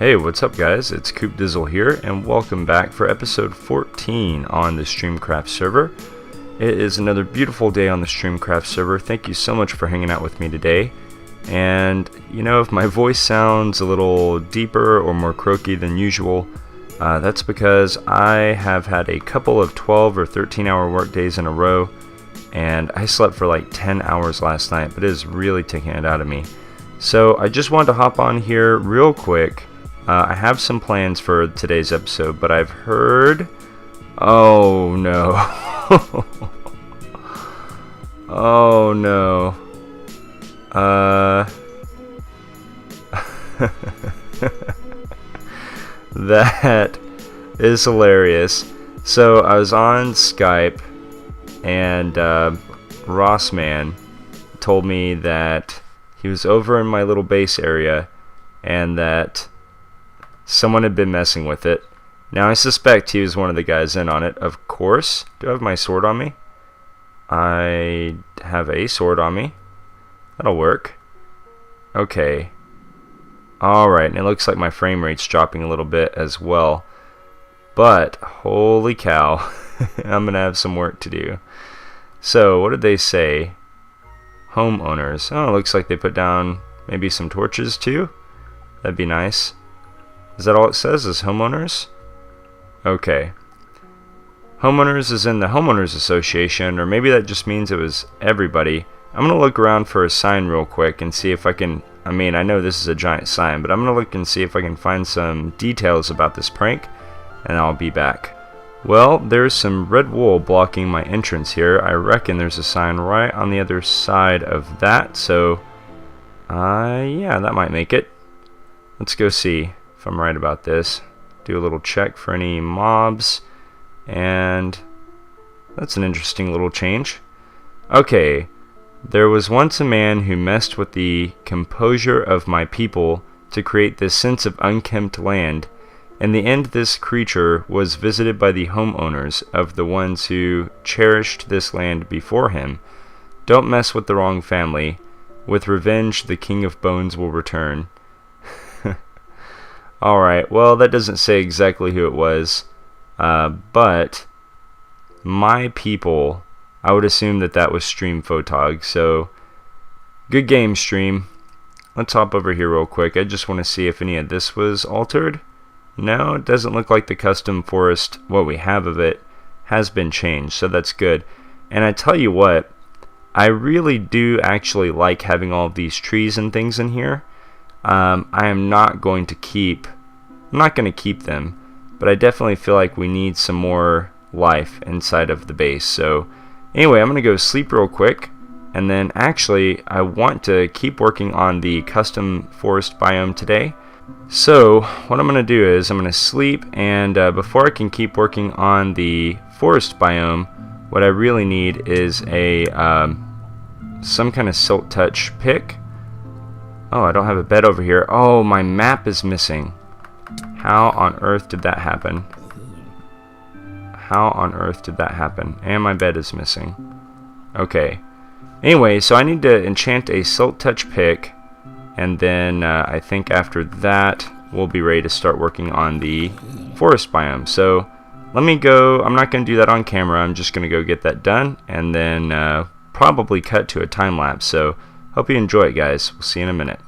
Hey, what's up guys? It's Coop Dizzle here, and welcome back for episode 14 on the StreamCraft server. It is another beautiful day on the StreamCraft server. Thank you so much for hanging out with me today. And, you know, if my voice sounds a little deeper or more croaky than usual, that's because I have had a couple of 12 or 13 hour work days in a row, and I slept for like 10 hours last night, but it is really taking it out of me. So I just wanted to hop on here real quick. I have some plans for today's episode, but I've heard... Oh no. Oh no. That is hilarious. So I was on Skype, and Rossman told me that he was over in my little base area and that someone had been messing with it. Now I suspect he was one of the guys in on it, of course. Do I have my sword on me? I have a sword on me. That'll work. Okay. Alright, and it looks like my frame rate's dropping a little bit as well. But, holy cow, I'm gonna have some work to do. So, what did they say? Homeowners. Oh, it looks like they put down maybe some torches too. That'd be nice. Is that all it says, is homeowners? Okay. Homeowners is in the homeowners association, or maybe that just means it was everybody. I'm going to look around for a sign real quick and see if I can... I mean, I know this is a giant sign, but I'm going to look and see if I can find some details about this prank, and I'll be back. Well, there's some red wool blocking my entrance here. I reckon there's a sign right on the other side of that, so... yeah, that might make it. Let's go see if I'm right about this. Do a little check for any mobs, and that's an interesting little change. Okay, there was once a man who messed with the composure of my people to create this sense of unkempt land. In the end, this creature was visited by the homeowners of the ones who cherished this land before him. Don't mess with the wrong family. With revenge, the king of bones will return. Alright, well, that doesn't say exactly who it was, but my people, I would assume that that was streamphotog, so good game, Stream. Let's hop over here real quick. I just want to see if any of this was altered. No, it doesn't look like the custom forest, what we have of it, has been changed, so that's good. And I tell you what, I really do actually like having all of these trees and things in here. I am not going to keep... I'm not going to keep them, but I definitely feel like we need some more life inside of the base. So anyway, I'm going to go sleep real quick, and then actually I want to keep working on the custom forest biome today. So what I'm going to do is I'm going to sleep, and before I can keep working on the forest biome, what I really need is a some kind of silk touch pick. Oh, I don't have a bed over here. Oh, my map is missing. How on earth did that happen? How on earth did that happen? And my bed is missing. Okay. Anyway, so I need to enchant a silk touch pick, and then I think after that we'll be ready to start working on the forest biome. So let me go. I'm not going to do that on camera. I'm just going to go get that done, and then probably cut to a time lapse. So hope you enjoy it, guys. We'll see you in a minute.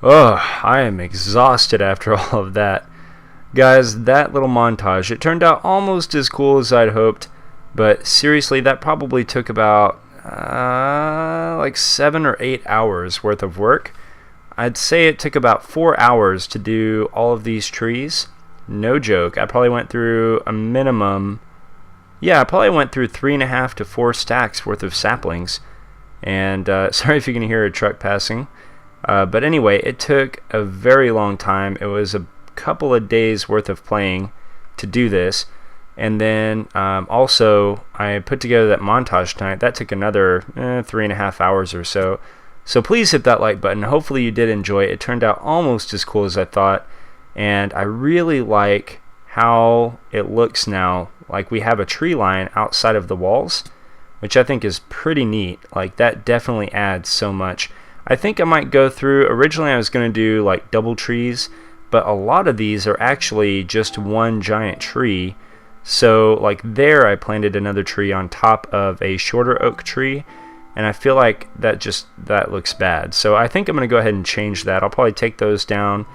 Ugh, I am exhausted after all of that. Guys, that little montage, it turned out almost as cool as I'd hoped, but seriously, that probably took about like 7 or 8 hours worth of work. I'd say it took about 4 hours to do all of these trees. No joke. I probably went through a minimum, I probably went through 3.5 to 4 stacks worth of saplings. And sorry if you can hear a truck passing. But anyway, it took a very long time. It was a couple of days worth of playing to do this. And then also I put together that montage tonight. That took another 3.5 hours or so. So please hit that like button. Hopefully you did enjoy it. It turned out almost as cool as I thought. And I really like how it looks now. Like we have a tree line outside of the walls, which I think is pretty neat. Like that definitely adds so much. I think I might go through, originally I was going to do like double trees, but a lot of these are actually just one giant tree. So like there I planted another tree on top of a shorter oak tree, and I feel like that looks bad. So I think I'm going to go ahead and change that. I'll probably take those down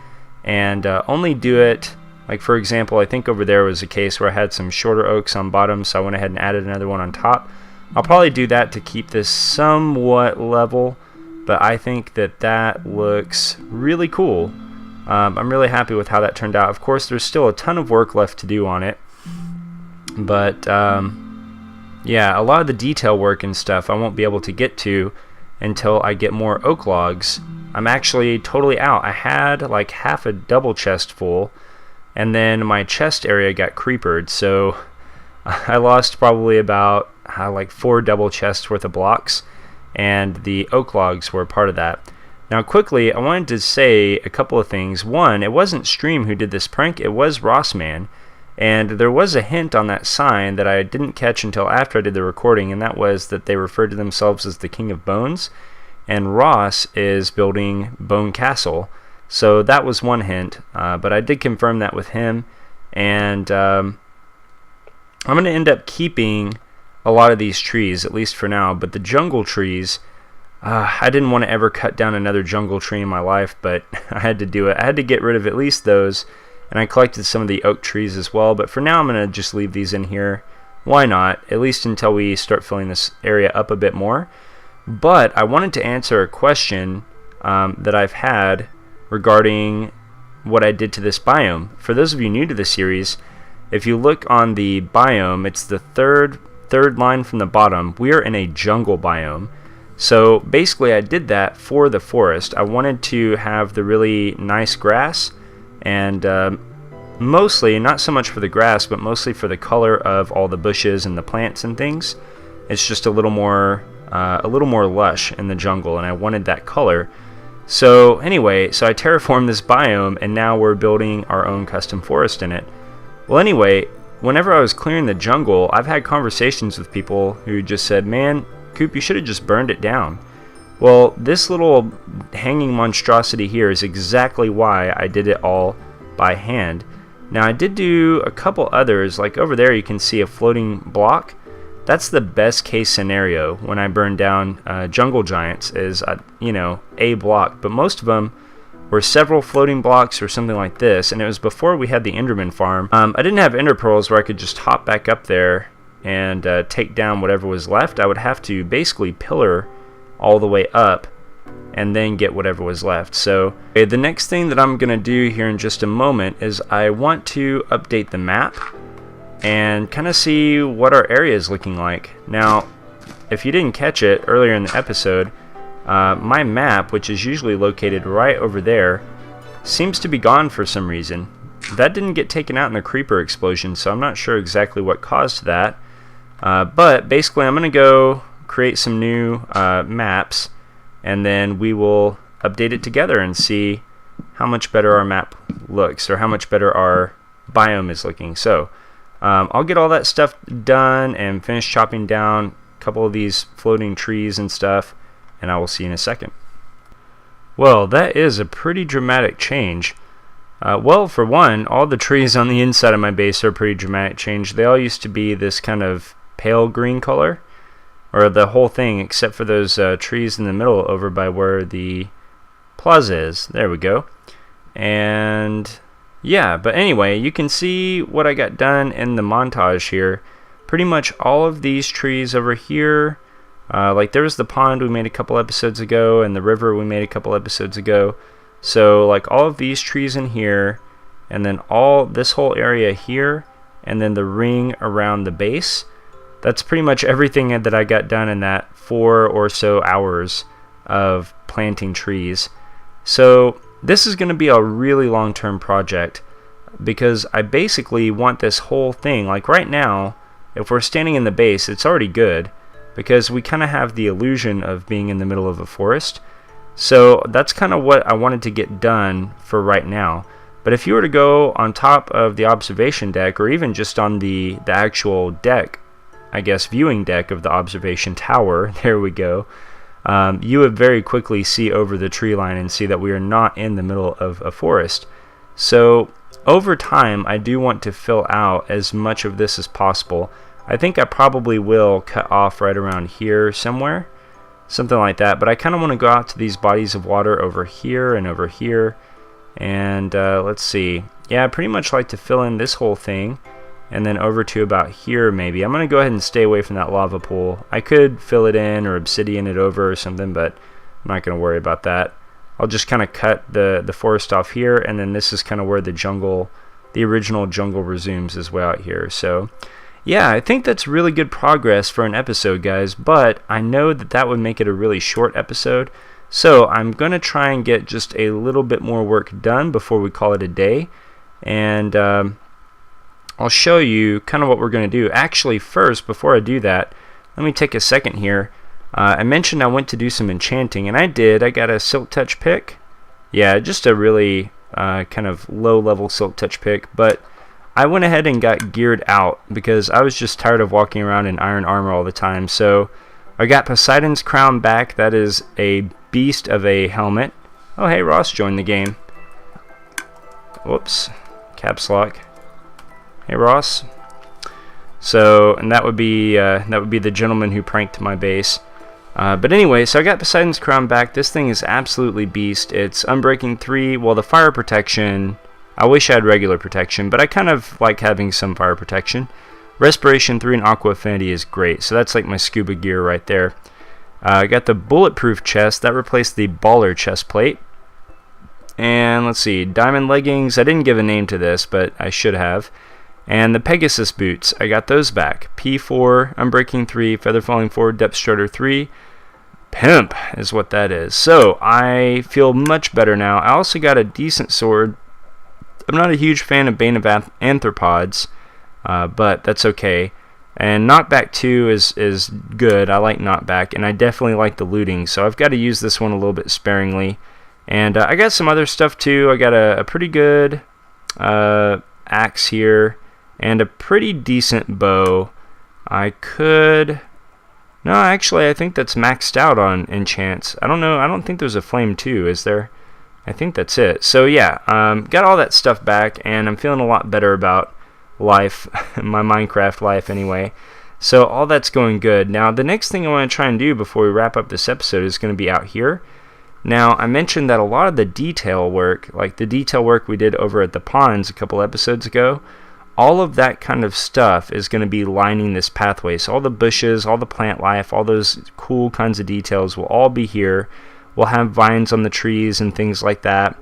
and only do it, like for example, I think over there was a case where I had some shorter oaks on bottom, so I went ahead and added another one on top. I'll probably do that to keep this somewhat level, but I think that looks really cool. I'm really happy with how that turned out. Of course, there's still a ton of work left to do on it, but yeah, a lot of the detail work and stuff I won't be able to get to until I get more oak logs. I'm actually totally out. I had like half a double chest full, and then my chest area got creepered, so I lost probably about like 4 double chests worth of blocks, and the oak logs were part of that. Now quickly, I wanted to say a couple of things. One, it wasn't Stream who did this prank, it was Rossman. And there was a hint on that sign that I didn't catch until after I did the recording, and that was that they referred to themselves as the King of Bones, and Ross is building Bone Castle. So that was one hint, but I did confirm that with him, and I'm going to end up keeping a lot of these trees, at least for now, but the jungle trees, I didn't want to ever cut down another jungle tree in my life, but I had to do it. I had to get rid of at least those, and I collected some of the oak trees as well, but for now I'm going to just leave these in here. Why not? At least until we start filling this area up a bit more. But I wanted to answer a question that I've had regarding what I did to this biome. For those of you new to the series, if you look on the biome, it's the third line from the bottom. We are in a jungle biome. So basically I did that for the forest. I wanted to have the really nice grass, and mostly, not so much for the grass, but mostly for the color of all the bushes and the plants and things. It's just a little more lush in the jungle, and I wanted that color. So anyway, so I terraformed this biome, and now we're building our own custom forest in it. Well anyway, whenever I was clearing the jungle, I've had conversations with people who just said, man, Coop, you should have just burned it down. Well, this little hanging monstrosity here is exactly why I did it all by hand. Now I did do a couple others, like over there you can see a floating block. That's the best case scenario when I burn down jungle giants, is a block, but most of them were several floating blocks or something like this, and it was before we had the Enderman farm. I didn't have ender pearls where I could just hop back up there and take down whatever was left. I would have to basically pillar all the way up and then get whatever was left. So the next thing that I'm gonna do here in just a moment is I want to update the map and kind of see what our area is looking like. Now, if you didn't catch it earlier in the episode, my map, which is usually located right over there, seems to be gone for some reason. That didn't get taken out in the creeper explosion, so I'm not sure exactly what caused that. But basically I'm gonna go create some new maps, and then we will update it together and see how much better our map looks, or how much better our biome is looking. So I'll get all that stuff done and finish chopping down a couple of these floating trees and stuff, and I will see you in a second. Well, that is a pretty dramatic change. Well, for one, all the trees on the inside of my base are a pretty dramatic change. They all used to be this kind of pale green color, or the whole thing except for those trees in the middle over by where the plaza is. There we go. And yeah, but anyway, you can see what I got done in the montage here. Pretty much all of these trees over here, like there was the pond we made a couple episodes ago, and the river we made a couple episodes ago. So like all of these trees in here, and then all this whole area here, and then the ring around the base. That's pretty much everything that I got done in that 4 or so hours of planting trees. So this is going to be a really long-term project, because I basically want this whole thing, like right now, if we're standing in the base, it's already good, because we kind of have the illusion of being in the middle of a forest. So that's kind of what I wanted to get done for right now. But if you were to go on top of the observation deck, or even just on the actual deck, I guess viewing deck of the observation tower, there we go, you would very quickly see over the tree line and see that we are not in the middle of a forest. So over time, I do want to fill out as much of this as possible. I think I probably will cut off right around here somewhere, something like that, but I kind of want to go out to these bodies of water over here and over here. And let's see, yeah, I pretty much like to fill in this whole thing, and then over to about here maybe. I'm going to go ahead and stay away from that lava pool. I could fill it in or obsidian it over or something, but I'm not going to worry about that. I'll just kind of cut the forest off here, and then this is kind of where the original jungle resumes, is way out here. So yeah, I think that's really good progress for an episode, guys, but I know that would make it a really short episode. So I'm going to try and get just a little bit more work done before we call it a day. And I'll show you kind of what we're going to do. Actually, first, before I do that, let me take a second here. I mentioned I went to do some enchanting, and I did. I got a silk touch pick. Yeah, just a really kind of low-level silk touch pick, but I went ahead and got geared out because I was just tired of walking around in iron armor all the time. So I got Poseidon's crown back. That is a beast of a helmet. Oh, hey, Ross joined the game. Whoops, caps lock. Hey, Ross. So, and that would be the gentleman who pranked my base. But anyway, so I got Poseidon's crown back. This thing is absolutely beast. It's Unbreaking 3. Well, the fire protection, I wish I had regular protection, but I kind of like having some fire protection. Respiration 3 and Aqua Affinity is great. So that's like my scuba gear right there. I got the bulletproof chest. That replaced the baller chest plate. And let's see, diamond leggings. I didn't give a name to this, but I should have. And the Pegasus boots, I got those back. P4, Unbreaking 3, Feather Falling 4, Depth Strutter 3. Pimp is what that is. So I feel much better now. I also got a decent sword. I'm not a huge fan of Bane of Arthropods, but that's okay. And Knockback 2 is good. I like Knockback, and I definitely like the looting. So I've got to use this one a little bit sparingly. And I got some other stuff too. I got a pretty good axe here. And a pretty decent bow. No, actually, I think that's maxed out on enchants. I don't know. I don't think there's a flame too, is there? I think that's it. So yeah, got all that stuff back, and I'm feeling a lot better about life, my Minecraft life anyway. So all that's going good. Now, the next thing I want to try and do before we wrap up this episode is going to be out here. Now, I mentioned that a lot of the detail work, like the detail work we did over at the ponds a couple episodes ago, all of that kind of stuff is going to be lining this pathway. So all the bushes, all the plant life, all those cool kinds of details will all be here. We'll have vines on the trees and things like that.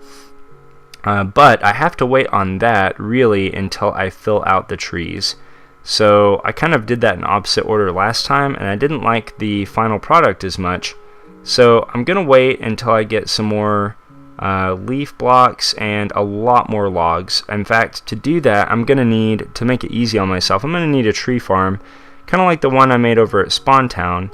But I have to wait on that really until I fill out the trees. So I kind of did that in opposite order last time, and I didn't like the final product as much. So I'm going to wait until I get some more leaf blocks and a lot more logs. In fact, to do that, I'm going to need, to make it easy on myself, I'm going to need a tree farm, kind of like the one I made over at Spawn Town.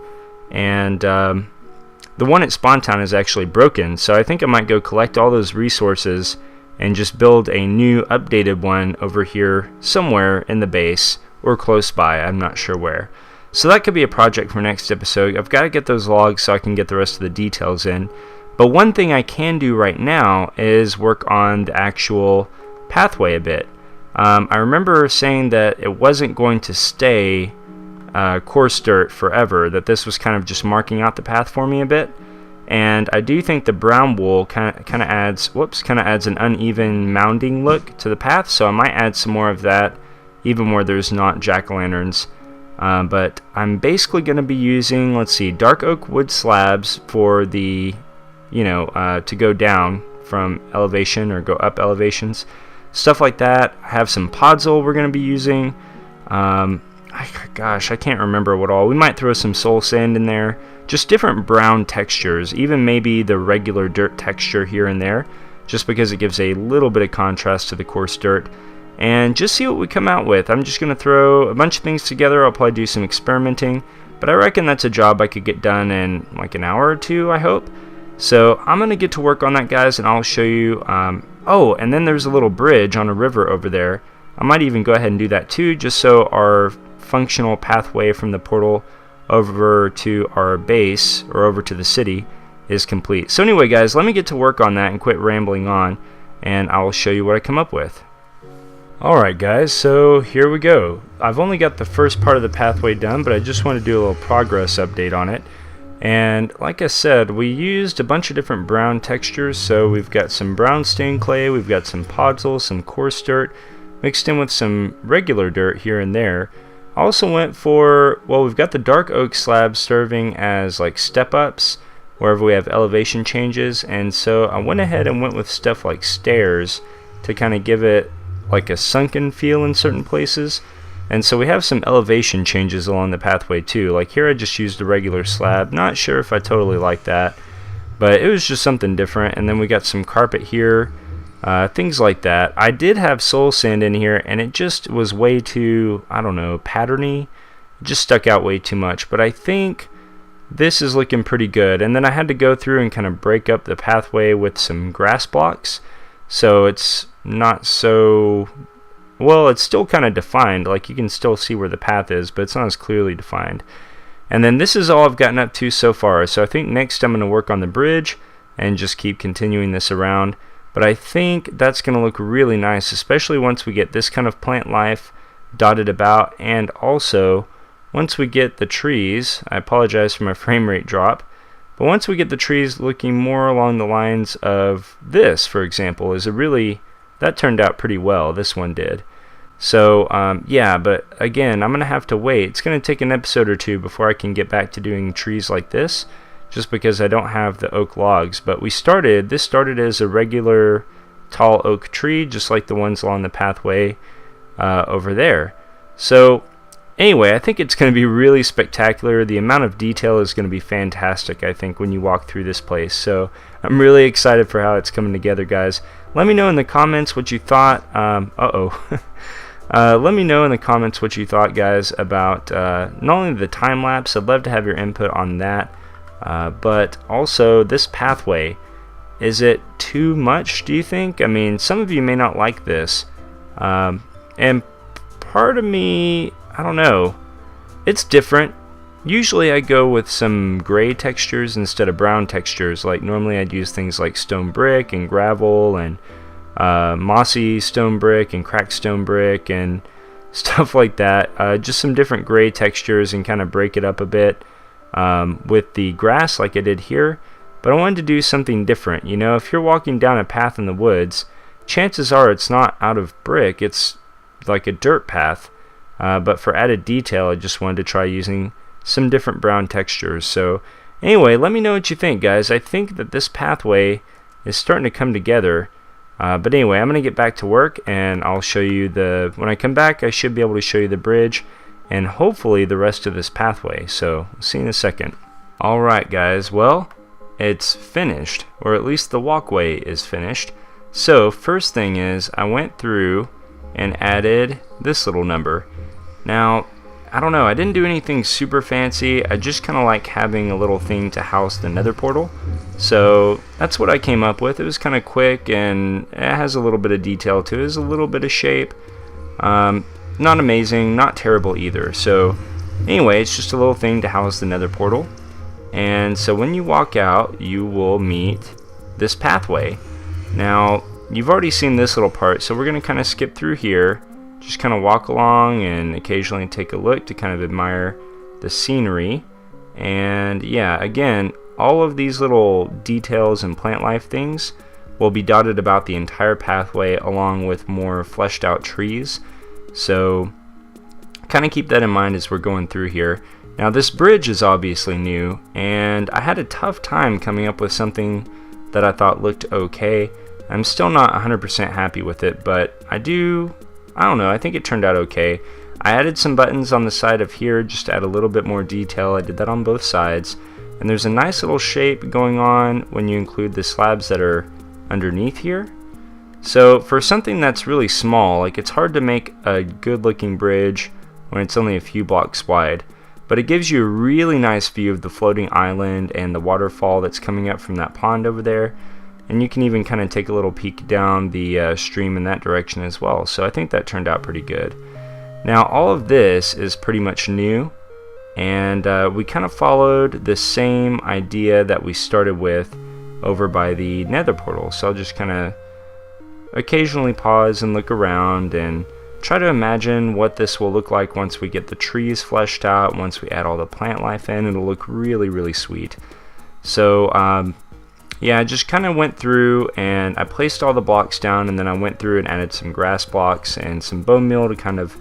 And the one at Spawn Town is actually broken, so I think I might go collect all those resources and just build a new updated one over here somewhere in the base or close by. I'm not sure where. So that could be a project for next episode. I've got to get those logs so I can get the rest of the details in. But one thing I can do right now is work on the actual pathway a bit. I remember saying that it wasn't going to stay coarse dirt forever, that this was kind of just marking out the path for me a bit. And I do think the brown wool kind of adds an uneven mounding look to the path, so I might add some more of that even where there's not jack-o'-lanterns. But I'm basically going to be using, let's see, dark oak wood slabs for the, to go down from elevation or go up elevations, stuff like that. I have some podzol we're going to be using. Gosh, I can't remember what all. We might throw some soul sand in there. Just different brown textures, even maybe the regular dirt texture here and there, just because it gives a little bit of contrast to the coarse dirt. And just see what we come out with. I'm just going to throw a bunch of things together. I'll probably do some experimenting, but I reckon that's a job I could get done in like an hour or two, I hope. So I'm going to get to work on that, guys, and I'll show you. Oh, and then there's a little bridge on a river over there. I might even go ahead and do that too, just so our functional pathway from the portal over to our base or over to the city is complete. So anyway, guys, let me get to work on that and quit rambling on, and I'll show you what I come up with. Alright guys, so here we go. I've only got the first part of the pathway done, but I just want to do a little progress update on it. And like I said, we used a bunch of different brown textures. So we've got some brown stained clay, we've got some podzol, some coarse dirt, mixed in with some regular dirt here and there. I also went for, well, we've got the dark oak slabs serving as like step-ups wherever we have elevation changes, and so I went ahead and went with stuff like stairs to kind of give it like a sunken feel in certain places. And so we have some elevation changes along the pathway too. Like here I just used a regular slab. Not sure if I totally like that, but it was just something different. And then we got some carpet here, things like that. I did have soul sand in here, and it just was way too, I don't know, patterny. It just stuck out way too much, but I think this is looking pretty good. And then I had to go through and kind of break up the pathway with some grass blocks, so it's not so, well, it's still kind of defined. Like you can still see where the path is, but it's not as clearly defined. And then this is all I've gotten up to so far. So I think next I'm going to work on the bridge and just keep continuing this around. But I think that's going to look really nice, especially once we get this kind of plant life dotted about, and also once we get the trees. I apologize for my frame rate drop, but once we get the trees looking more along the lines of this, for example, that turned out pretty well. This one did. So yeah, but again, I'm gonna have to wait. It's gonna take an episode or two before I can get back to doing trees like this, just because I don't have the oak logs. But this started as a regular tall oak tree, just like the ones along the pathway over there. So anyway, I think it's going to be really spectacular. The amount of detail is going to be fantastic, I think, when you walk through this place. So I'm really excited for how it's coming together, guys. Let me know in the comments what you thought. Let me know in the comments what you thought, guys, about not only the time lapse. I'd love to have your input on that, but also this pathway. Is it too much, do you think? I mean, some of you may not like this, and part of me, I don't know, it's different. Usually I go with some gray textures instead of brown textures. Like normally I'd use things like stone brick and gravel and mossy stone brick and cracked stone brick and stuff like that. Just some different gray textures and kind of break it up a bit with the grass like I did here. But I wanted to do something different. You know, if you're walking down a path in the woods, chances are it's not out of brick, it's like a dirt path. But for added detail, I just wanted to try using some different brown textures. So anyway, let me know what you think, guys. I think that this pathway is starting to come together. But anyway, I'm going to get back to work, and I'll show you when I come back, I should be able to show you the bridge and hopefully the rest of this pathway. So we'll see you in a second. Alright, guys, well, it's finished, or at least the walkway is finished. So first thing is I went through and added this little number. Now, I don't know, I didn't do anything super fancy. I just kind of like having a little thing to house the nether portal. So that's what I came up with. It was kind of quick, and it has a little bit of detail to it. It has a little bit of shape. Not amazing, not terrible either. So anyway, it's just a little thing to house the nether portal. And so when you walk out, you will meet this pathway. Now, you've already seen this little part, so we're going to kind of skip through here. Just kind of walk along and occasionally take a look to kind of admire the scenery. And yeah, again, all of these little details and plant life things will be dotted about the entire pathway, along with more fleshed out trees. So kind of keep that in mind as we're going through here. Now this bridge is obviously new, and I had a tough time coming up with something that I thought looked okay. I'm still not 100% happy with it, but I don't know, I think it turned out okay. I added some buttons on the side of here just to add a little bit more detail. I did that on both sides, and there's a nice little shape going on when you include the slabs that are underneath here. So for something that's really small, like, it's hard to make a good looking bridge when it's only a few blocks wide, but it gives you a really nice view of the floating island and the waterfall that's coming up from that pond over there, and you can even kind of take a little peek down the stream in that direction as well. So I think that turned out pretty good. Now all of this is pretty much new, and we kind of followed the same idea that we started with over by the nether portal. So I'll just kind of occasionally pause and look around and try to imagine what this will look like once we get the trees fleshed out. Once we add all the plant life in, it'll look really, really sweet. So yeah, I just kind of went through and I placed all the blocks down, and then I went through and added some grass blocks and some bone meal to kind of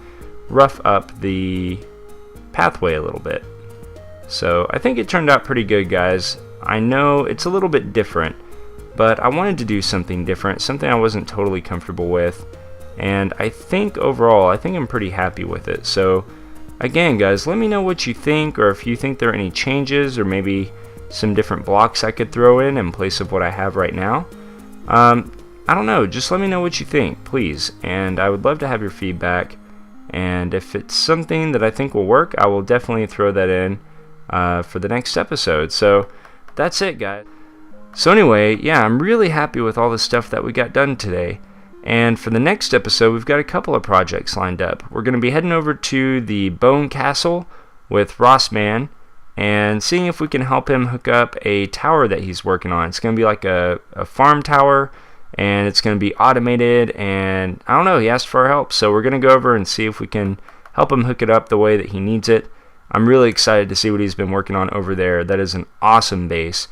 rough up the pathway a little bit. So I think it turned out pretty good, guys. I know it's a little bit different, but I wanted to do something different, something I wasn't totally comfortable with, and I think overall, I think I'm pretty happy with it. So again, guys, let me know what you think, or if you think there are any changes, or maybe some different blocks I could throw in place of what I have right now. I don't know, just let me know what you think, please, and I would love to have your feedback. And if it's something that I think will work, I will definitely throw that in for the next episode. So that's it, guys. So anyway, yeah, I'm really happy with all the stuff that we got done today. And for the next episode, we've got a couple of projects lined up. We're going to be heading over to the Bone Castle with Rossman and seeing if we can help him hook up a tower that he's working on. It's going to be like a farm tower, and it's going to be automated, and I don't know, he asked for our help, so we're going to go over and see if we can help him hook it up the way that he needs it. I'm really excited to see what he's been working on over there. That is an awesome base.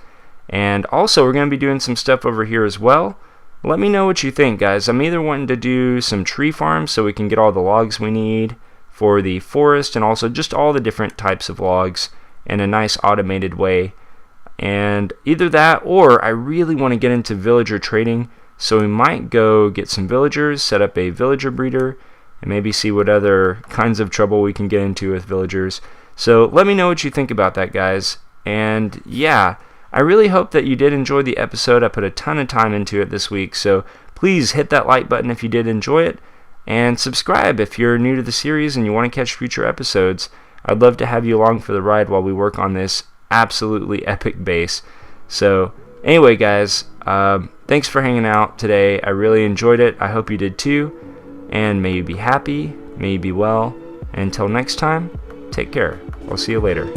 And also, we're going to be doing some stuff over here as well. Let me know what you think, guys. I'm either wanting to do some tree farms so we can get all the logs we need for the forest, and also just all the different types of logs in a nice automated way. And either that, or I really want to get into villager trading, so we might go get some villagers, set up a villager breeder, and maybe see what other kinds of trouble we can get into with villagers. So let me know what you think about that, guys. And yeah, I really hope that you did enjoy the episode. I put a ton of time into it this week, so please hit that like button if you did enjoy it, and subscribe if you're new to the series and you want to catch future episodes. I'd love to have you along for the ride while we work on this absolutely epic base. So anyway, guys, thanks for hanging out today. I really enjoyed it. I hope you did too. And may you be happy, may you be well. And until next time, take care. I'll see you later.